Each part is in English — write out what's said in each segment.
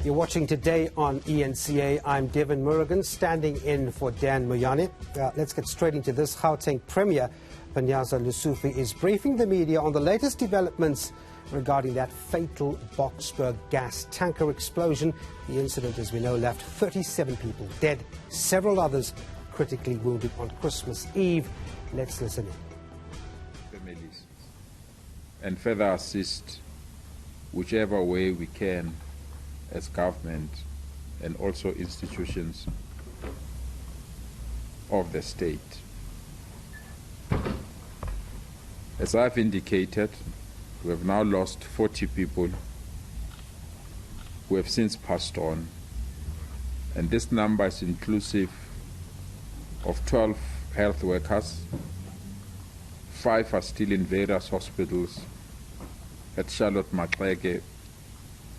You're watching Today on eNCA. I'm Devin Murrigan, standing in for Dan Moyane. Let's get straight into this. Gauteng Premier Panyaza Lesufi is briefing the media on the latest developments regarding that fatal Boksburg gas tanker explosion. The incident, as we know, left 37 people dead, several others critically wounded on Christmas Eve. Let's listen in. Families, and further assist whichever way we can as government and also institutions of the state. As I've indicated, we have now lost 40 people who have since passed on, and this number is inclusive of 12 health workers. 5 are still in various hospitals at Charlotte Maxeke,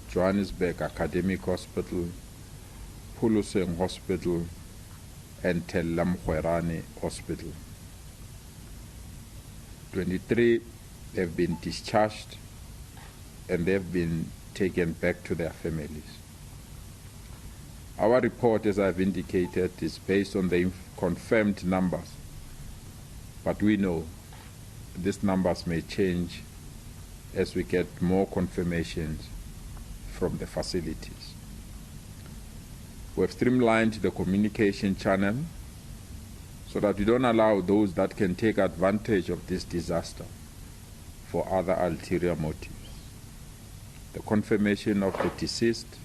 Johannesburg Academic Hospital, Puluseng Hospital, and Tellamkhwerane Hospital. 23 have been discharged and they've been taken back to their families. Our report, as I've indicated, is based on the confirmed numbers, but we know these numbers may change as we get more confirmations from the facilities. We have streamlined the communication channel so that we don't allow those that can take advantage of this disaster for other ulterior motives. The confirmation of the deceased,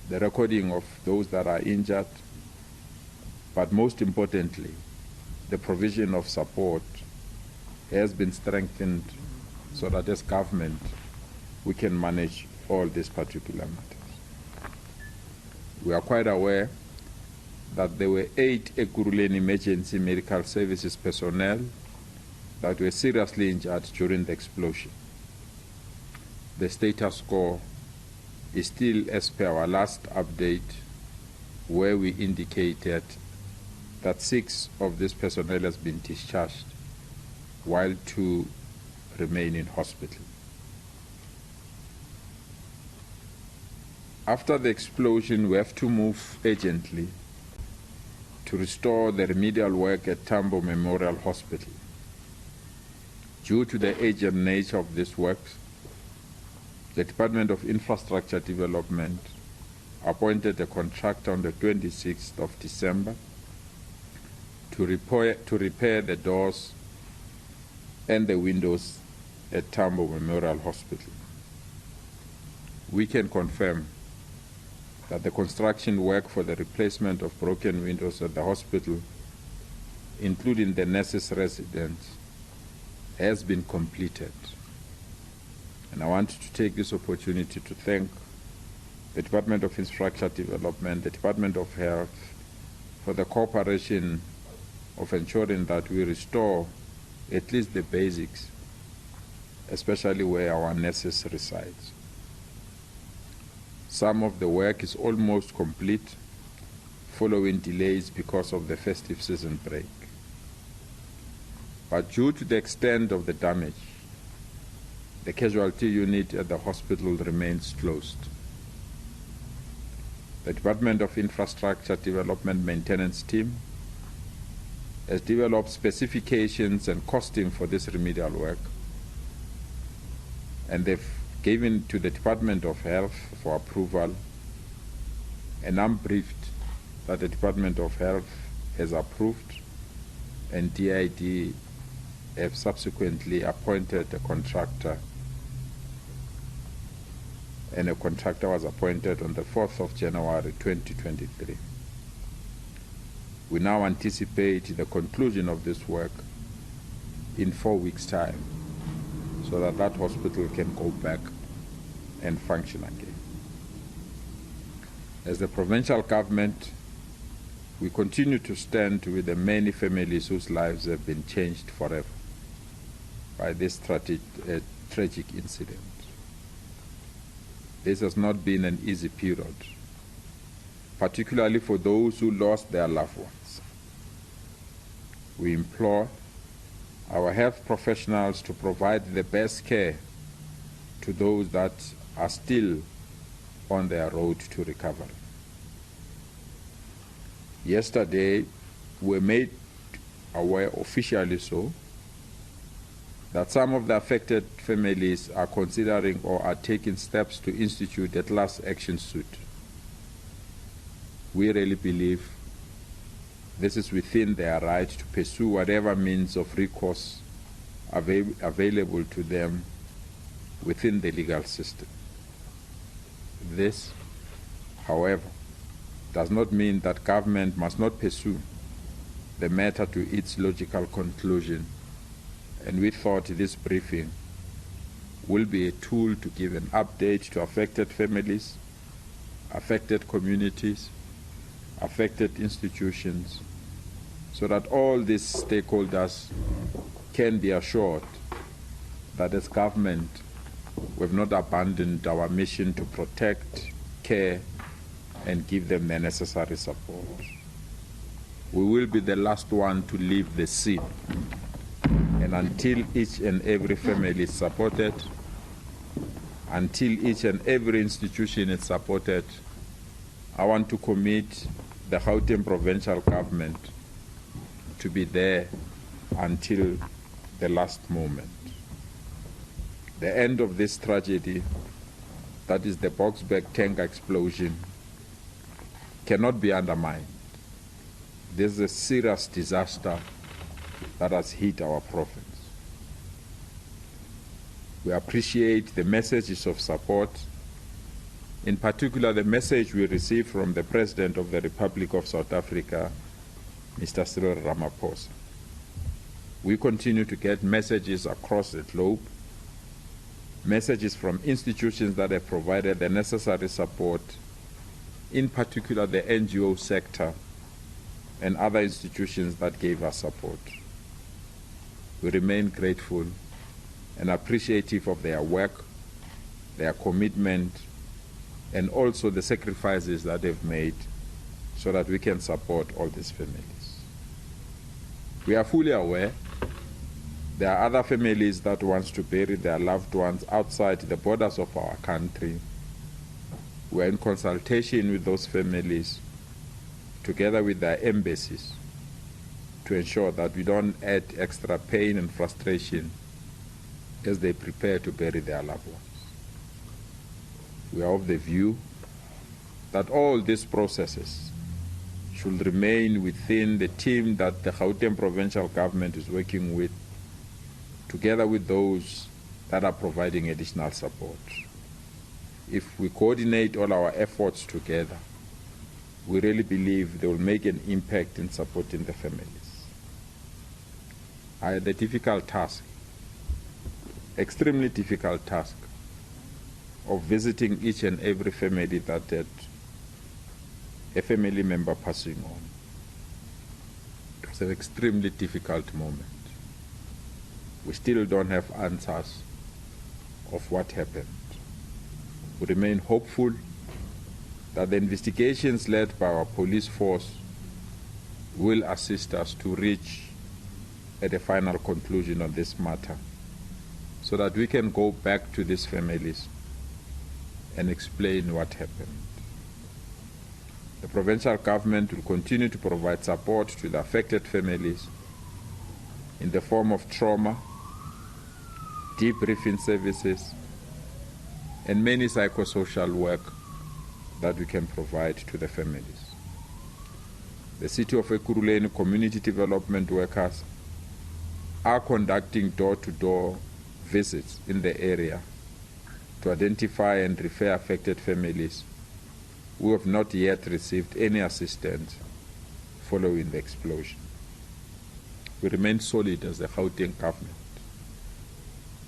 the recording of those that are injured, but most importantly, the provision of support has been strengthened so that as government we can manage all these particular matters. We are quite aware that there were 8 Ekurhuleni Emergency Medical Services personnel that were seriously injured during the explosion. The status quo is still as per our last update, where we indicated that 6 of this personnel has been discharged, while 2 remain in hospital. After the explosion, we have to move urgently to restore the remedial work at Tambo Memorial Hospital. Due to the urgent nature of this work, the Department of Infrastructure Development appointed a contractor on the 26th of December to repair the doors and the windows at Tambo Memorial Hospital. We can confirm that the construction work for the replacement of broken windows at the hospital, including the nurses' residence, has been completed. And I want to take this opportunity to thank the Department of Infrastructure Development, the Department of Health, for the cooperation of ensuring that we restore at least the basics, especially where our nurses reside. Some of the work is almost complete following delays because of the festive season break. But due to the extent of the damage, the casualty unit at the hospital remains closed. The Department of Infrastructure Development Maintenance Team has developed specifications and costing for this remedial work, and they've given to the Department of Health for approval, and I'm briefed that the Department of Health has approved, and DID have subsequently appointed a contractor, and a contractor was appointed on the 4th of January 2023. We now anticipate the conclusion of this work in 4 weeks' time, so that that hospital can go back and function again. As the provincial government, we continue to stand with the many families whose lives have been changed forever by this tragic incident. This has not been an easy period, particularly for those who lost their loved ones. We implore our health professionals to provide the best care to those that are still on their road to recovery. Yesterday, we made aware, officially so, that some of the affected families are considering or are taking steps to institute a class action suit. We really believe this is within their right to pursue whatever means of recourse available to them within the legal system. This, however, does not mean that government must not pursue the matter to its logical conclusion, and we thought this briefing will be a tool to give an update to affected families, affected communities, affected institutions, so that all these stakeholders can be assured that as government, we've not abandoned our mission to protect, care, and give them the necessary support. We will be the last one to leave the scene. And until each and every family is supported, until each and every institution is supported, I want to commit the Gauteng provincial government to be there until the last moment. The end of this tragedy, that is the Boksburg tanker explosion, cannot be undermined. This is a serious disaster that has hit our province. We appreciate the messages of support, in particular the message we received from the President of the Republic of South Africa, Mr. Cyril Ramaphosa. We continue to get messages across the globe, messages from institutions that have provided the necessary support, in particular the NGO sector and other institutions that gave us support. We remain grateful and appreciative of their work, their commitment, and also the sacrifices that they've made so that we can support all these families. We are fully aware there are other families that want to bury their loved ones outside the borders of our country. We are in consultation with those families, together with their embassies, to ensure that we don't add extra pain and frustration as they prepare to bury their loved ones. We are of the view that all these processes should remain within the team that the Gauteng provincial government is working with, together with those that are providing additional support. If we coordinate all our efforts together, we really believe they will make an impact in supporting the families. I had a difficult task, extremely difficult task, of visiting each and every family that had a family member passing on. It was an extremely difficult moment. We still don't have answers of what happened. We remain hopeful that the investigations led by our police force will assist us to reach at a final conclusion on this matter, so that we can go back to these families and explain what happened. The provincial government will continue to provide support to the affected families in the form of trauma, debriefing services, and many psychosocial work that we can provide to the families. The City of Ekurhuleni community development workers are conducting door-to-door visits in the area to identify and refer affected families who have not yet received any assistance following the explosion. We remain solid as the Gauteng government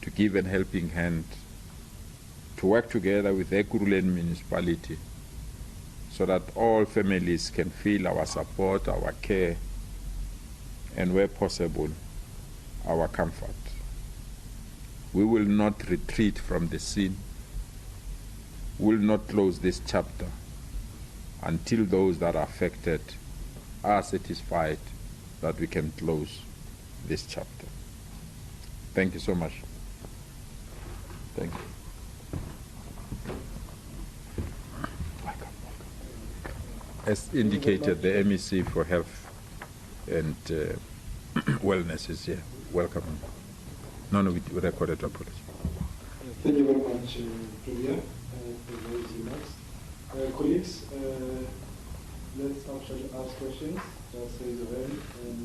to give a helping hand, to work together with the Ekurhuleni municipality so that all families can feel our support, our care, and where possible, our comfort. We will not retreat from the scene. We will not close this chapter until those that are affected are satisfied that we can close this chapter. Thank you so much. Thank you. as indicated, the MEC for Health and Wellness is here. Welcome. No, we recorded apology. Thank you very much, Premier, for those remarks. Colleagues, let's actually ask questions. Just raise your hand and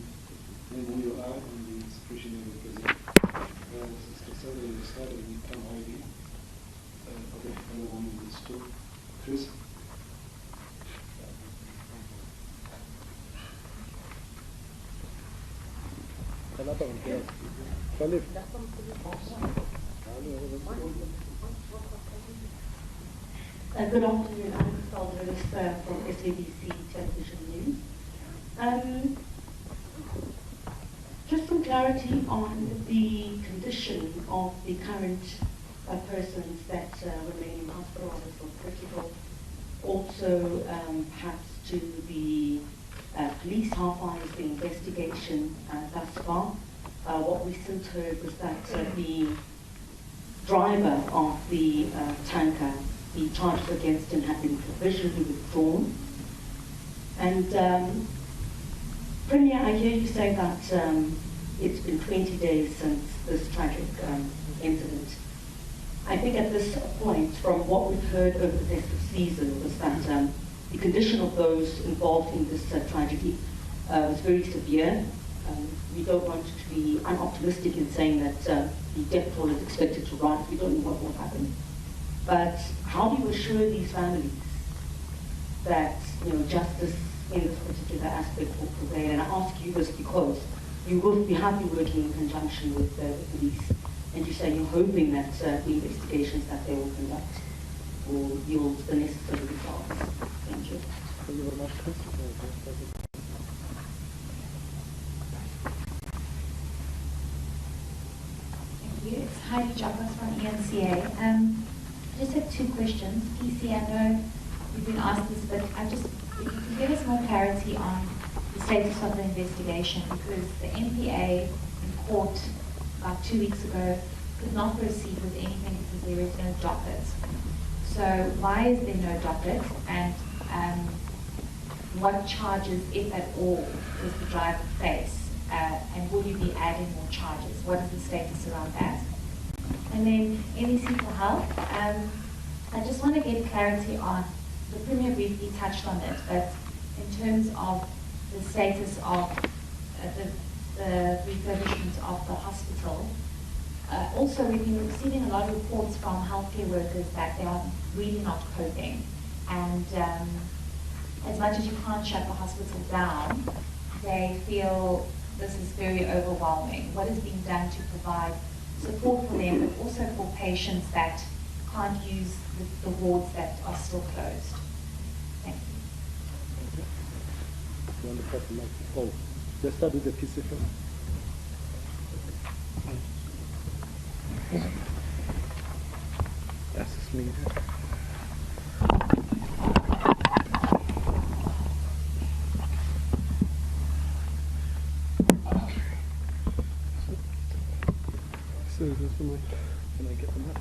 name who you are and the institution you represent. Sister Sally, you start and you come ID. Okay, another one is two. Chris? Good afternoon. I'm Sandra from SABC Television News. Just some clarity on the condition of the current persons that remain in hospital or critical. Also, perhaps to the police, how far is the investigation thus far? What we since heard was that the driver of the tanker, the charges against him have been provisionally withdrawn. And Premier, I hear you say that it's been 20 days since this tragic incident. I think at this point, from what we've heard over the festive season, was that the condition of those involved in this tragedy was very severe. We don't want to be unoptimistic in saying that the death toll is expected to rise. We don't know what will happen. But how do you assure these families that justice in this particular aspect will prevail? And I ask you this because you have been working in conjunction with the police, and you say you're hoping that the investigations that they will conduct will yield the necessary results. Thank you. Thank you very much, Chris. It's Heidi Jacobs from eNCA. I just have two questions. PC, I know you've been asked this, but if you could give us more clarity on the status of the investigation, because the NPA in court about 2 weeks ago could not proceed with anything because there is no docket. So why is there no docket, and what charges, if at all, does the driver face? And will you be adding more charges? What is the status around that? And then MEC for Health, I just want to get clarity on, the Premier briefly touched on it, but in terms of the status of the refurbishment of the hospital. Also, we've been receiving a lot of reports from healthcare workers that they are really not coping. And as much as you can't shut the hospital down, they feel this is very overwhelming. What is being done to provide support for them, but also for patients that can't use the wards that are still closed? Thank you. You want to cut the mic? Oh, let's start with the PC first. That's just me. So that's the mic. Can I get the mic?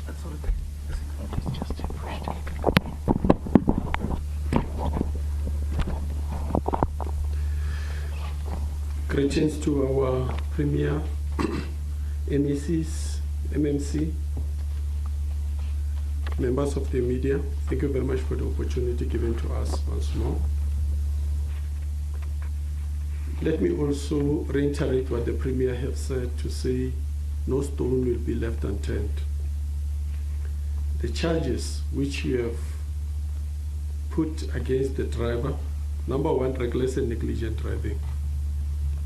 That's all it takes. Just to push it. Greetings to our Premier, MECs, MMC, members of the media. Thank you very much for the opportunity given to us once more. Let me also reiterate what the Premier has said, to say no stone will be left unturned. The charges which you have put against the driver, number one, reckless and negligent driving.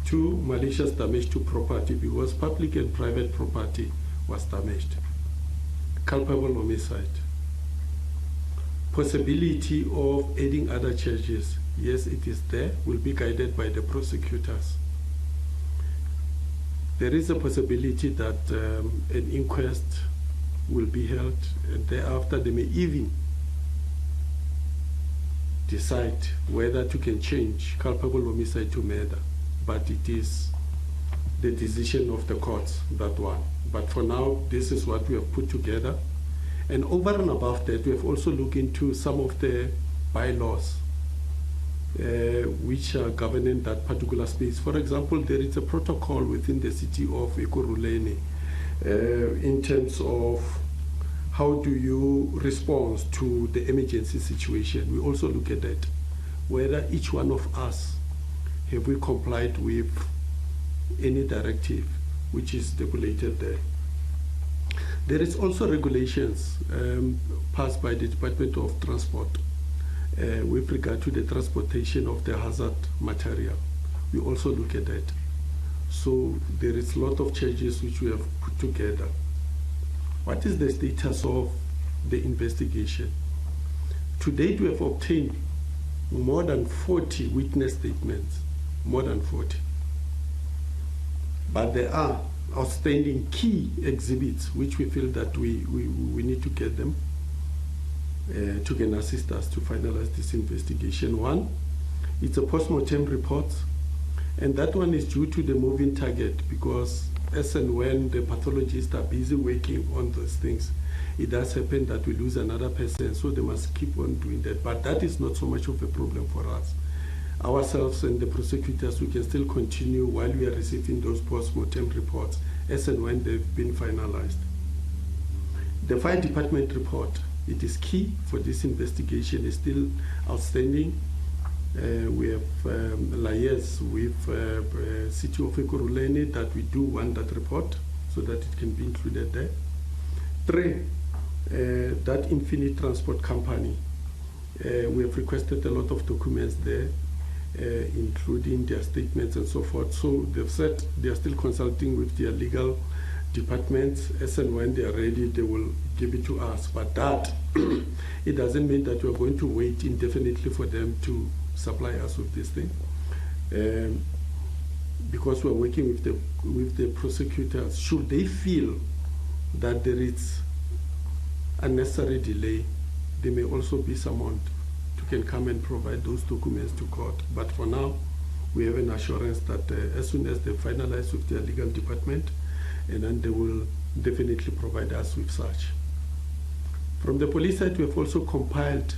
2, malicious damage to property, because public and private property was damaged. Culpable homicide. Possibility of adding other charges. Yes, it is there, will be guided by the prosecutors. There is a possibility that an inquest will be held, and thereafter they may even decide whether to can change culpable homicide to murder. But it is the decision of the courts, that one. But for now, this is what we have put together. And over and above that, we have also looked into some of the bylaws which are governing that particular space. For example, there is a protocol within the city of Ekurhuleni in terms of how do you respond to the emergency situation. We also look at that, whether each one of us have we complied with any directive which is stipulated there. There is also regulations passed by the Department of Transport with regard to the transportation of the hazard material. We also look at that. So there is a lot of changes which we have put together. What is the status of the investigation? To date, we have obtained more than 40 witness statements, more than 40. But there are outstanding key exhibits which we feel that we need to get them to can assist us to finalize this investigation. One, it's a post-mortem report, and that one is due to the moving target, because as and when the pathologists are busy working on those things, it does happen that we lose another person, so they must keep on doing that. But that is not so much of a problem for us. Ourselves and the prosecutors, we can still continue while we are receiving those post-mortem reports as and when they've been finalized. The fire department report, it is key for this investigation, is still outstanding. We have liaised with City of Ekurhuleni that we do want that report so that it can be included there. 3, that Infinite Transport Company, we have requested a lot of documents there, including their statements and so forth. So they've said they are still consulting with their legal departments. As and when they are ready, they will give it to us. But that, it doesn't mean that we are going to wait indefinitely for them to supply us with this thing. Because we're working with the prosecutors. Should they feel that there is unnecessary delay, there may also be someone who can come and provide those documents to court. But for now, we have an assurance that as soon as they finalize with their legal department, and then they will definitely provide us with such. From the police side, we have also compiled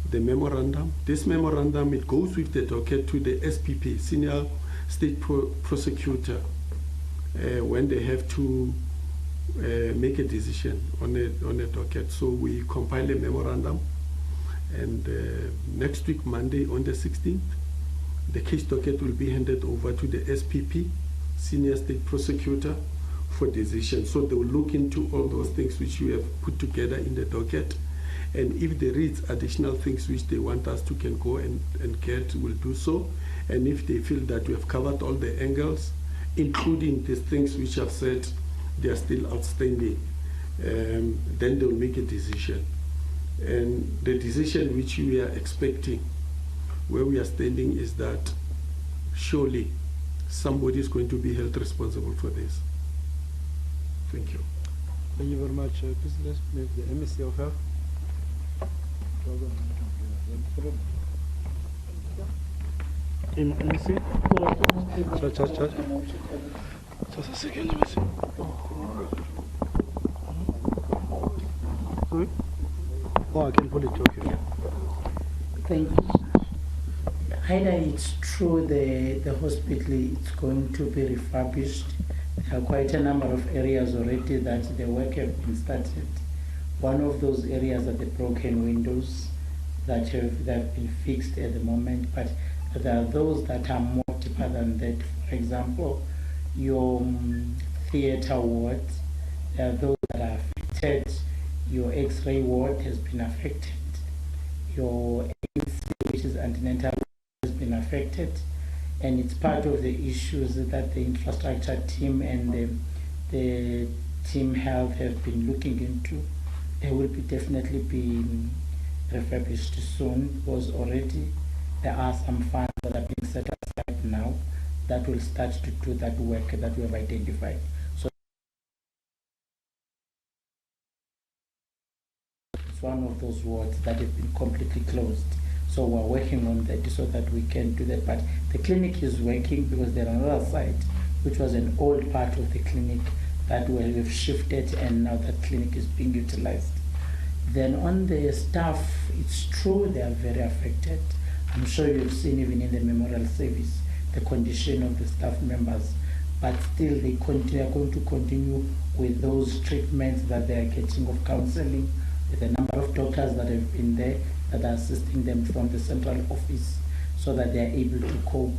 the memorandum. This memorandum, it goes with the docket to the SPP, Senior State Prosecutor, when they have to make a decision on a docket. So we compile a memorandum, and next week, Monday, on the 16th, the case docket will be handed over to the SPP, Senior State Prosecutor, for decision. So they will look into all those things which we have put together in the docket, and if there is additional things which they want us to can go and get, we'll do so. And if they feel that we have covered all the angles, including these things which I've said they are still outstanding, then they'll make a decision. And the decision which we are expecting, where we are standing, is that surely somebody is going to be held responsible for this. Thank you. Thank you very much. Please let's make the MSc of her. MSc? Just a second, let me see. Sorry? Oh, I can put it, okay. Thank you. Either it's true the hospital is going to be refurbished. There are quite a number of areas already that the work have been started. One of those areas are the broken windows that have been fixed at the moment, but there are those that are more deeper than that. For example, your theater ward, there are those that are affected. Your X-ray ward has been affected. Your eNCA, which is antenatal, has been affected. And it's part of the issues that the infrastructure team and the team health have been looking into. They will be definitely be refurbished soon, because already there are some funds that are being set aside now that will start to do that work that we have identified. So it's one of those wards that have been completely closed. So we're working on that so that we can do that. But the clinic is working, because there are another site, which was an old part of the clinic that we've shifted and now that clinic is being utilized. Then on the staff, it's true they are very affected. I'm sure you've seen even in the memorial service the condition of the staff members, but still they are going to continue with those treatments that they are getting of counseling, with a number of doctors that have been there that are assisting them from the central office so that they are able to cope.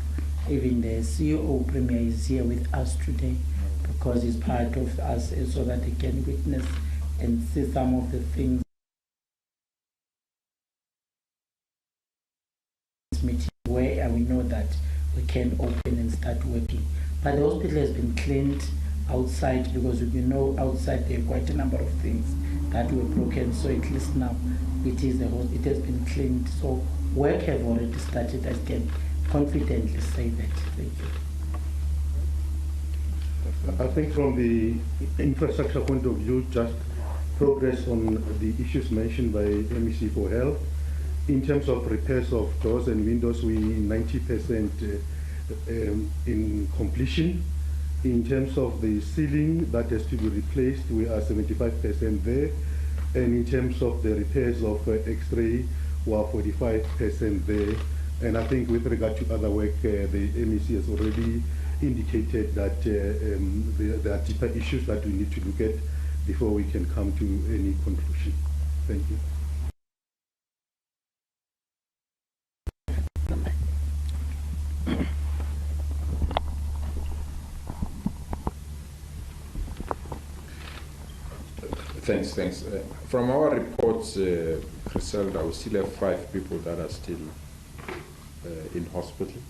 Even the CEO Premier is here with us today because he's part of us so that they can witness and see some of the things meeting where we know that we can open and start working. But the hospital has been cleaned outside because you know outside there are quite a number of things that were broken. So at least now it has been cleaned. So work have already started. I can confidently say that. Thank you. I think from the infrastructure point of view, just progress on the issues mentioned by MEC for Health. In terms of repairs of doors and windows, we 90% in completion. In terms of the ceiling that has to be replaced, we are 75% there. And in terms of the repairs of X-ray, we are 45% there. And I think with regard to other work, the MEC has already indicated that there are deeper issues that we need to look at before we can come to any conclusion. Thank you. Thanks. From our reports, Griselda, we still have 5 people that are still in hospital.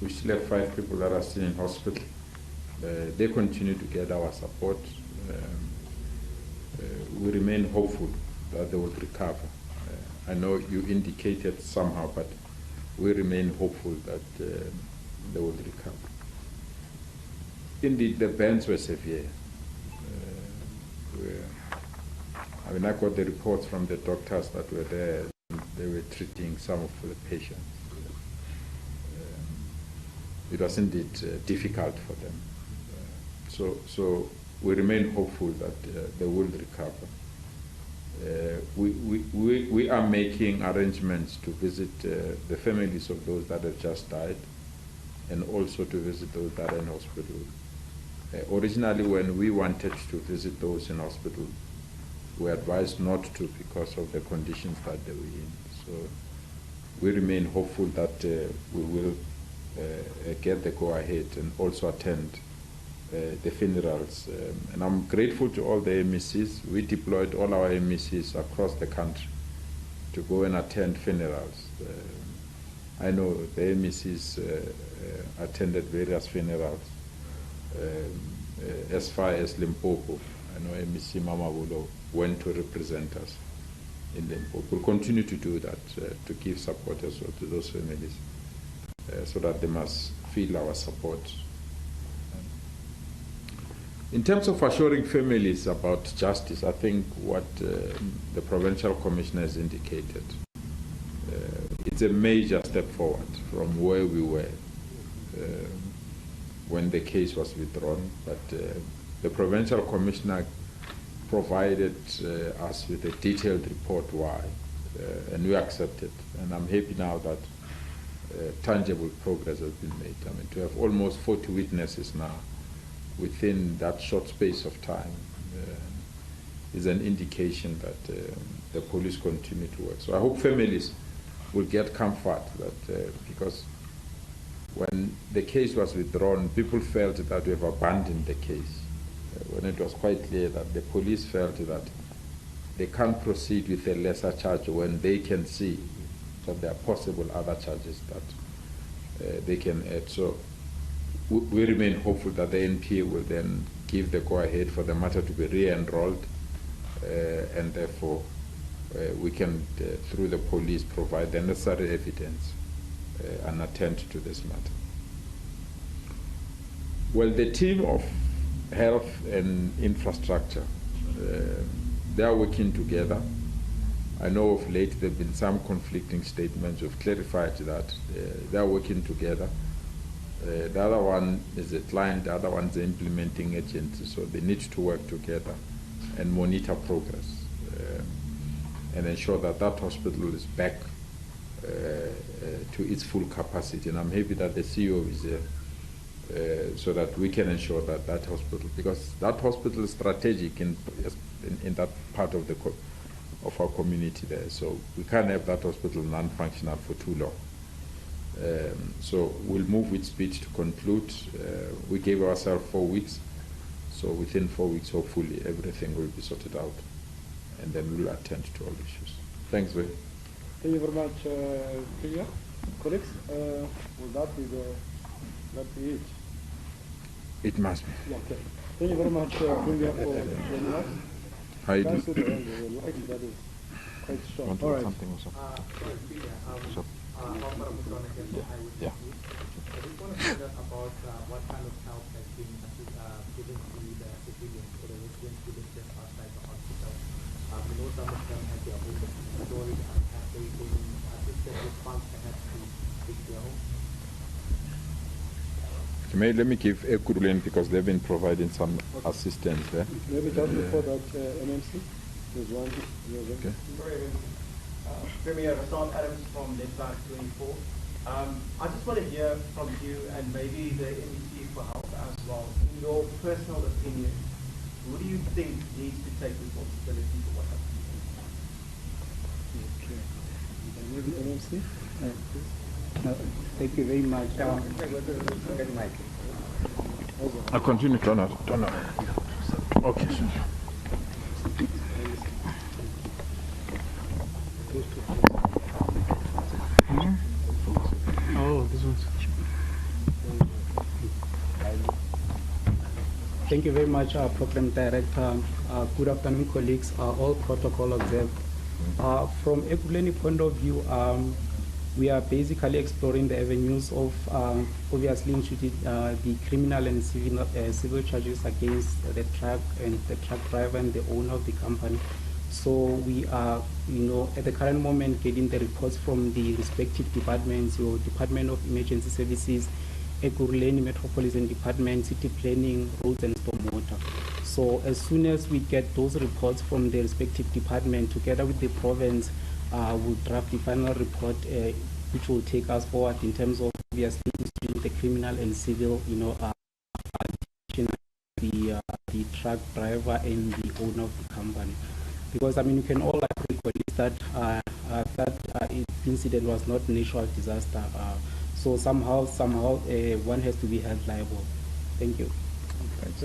We still have 5 people that are still in hospital. They continue to get our support. We remain hopeful that they will recover. I know you indicated somehow, but we remain hopeful that they will recover. Indeed, the burns were severe. I got the reports from the doctors that were there. They were treating some of the patients. It was indeed difficult for them. So we remain hopeful that they will recover. We are making arrangements to visit the families of those that have just died and also to visit those that are in hospital. Originally, when we wanted to visit those in hospital, we were advised not to because of the conditions that they were in. So we remain hopeful that we will get the go-ahead and also attend the funerals. And I'm grateful to all the MECs. We deployed all our MECs across the country to go and attend funerals. I know the MECs attended various funerals. As far as Limpopo, I know MEC Mama Wulo went to represent us in Limpopo. We'll continue to do that, to give support as well to those families, so that they must feel our support. In terms of assuring families about justice, I think what the Provincial Commissioner has indicated, it's a major step forward from where we were when the case was withdrawn, but the Provincial Commissioner provided us with a detailed report why, and we accepted. And I'm happy now that tangible progress has been made. I mean, to have almost 40 witnesses now within that short space of time is an indication that the police continue to work. So I hope families will get comfort that because when the case was withdrawn, people felt that we have abandoned the case. When it was quite clear that the police felt that they can't proceed with a lesser charge when they can see that there are possible other charges that they can add. So we remain hopeful that the NPA will then give the go-ahead for the matter to be re-enrolled, and therefore we can, through the police, provide the necessary evidence and attend to this matter. Well, the team of health and infrastructure, they are working together. I know of late there have been some conflicting statements. We've clarified that they are working together. The other one is a client, the other one's the implementing agency, so they need to work together and monitor progress and ensure that that hospital is back to its full capacity. And I'm happy that the CEO is here so that we can ensure that that hospital, because that hospital is strategic in that part of our community there. So we can't have that hospital non-functional for too long. So we'll move with speed to conclude. We gave ourselves 4 weeks, so within 4 weeks, hopefully, everything will be sorted out, and then we'll attend to all issues. Thanks, Ray. Thank you very much, Priya. Colleagues, will that be it? It must be. Yeah, okay. Thank you very much, Priya, for joining us. Hi. Thanks to the light that is quite strong. All right. Yeah. I just want to find out about what kind of help has been given to the civilians or the residents living just outside the hospital. We know some of them have their own story and have they been assisted with funds perhaps to fix their home? Let me give Ekuruleni because they've been providing some assistance there. Maybe just before that, MMC, there's one. Okay. Premier Rassan Adams from Network 24. I just want to hear from you and maybe the MEC for help as well. In your personal opinion, who do you think needs to take responsibility for what happened? Okay. Maybe MMC? Thank you very much. I'll continue, turn out. Okay, sir. Oh, this one's. Thank you very much, Program Director. Good afternoon, colleagues. All protocol observed. From a Ekuruleni point of view, we are basically exploring the avenues of obviously the criminal and civil charges against the truck and the truck driver and the owner of the company. So we are, at the current moment getting the reports from the respective departments, your Department of Emergency Services, Ekuruleni Metropolitan Department, City Planning, Roads and Stormwater. So as soon as we get those reports from the respective department together with the province, we'll draft the final report which will take us forward in terms of obviously the criminal and civil, the truck driver and the owner of the company. Because you can all recognize that that incident was not a natural disaster. So somehow one has to be held liable. Thank you. Thanks.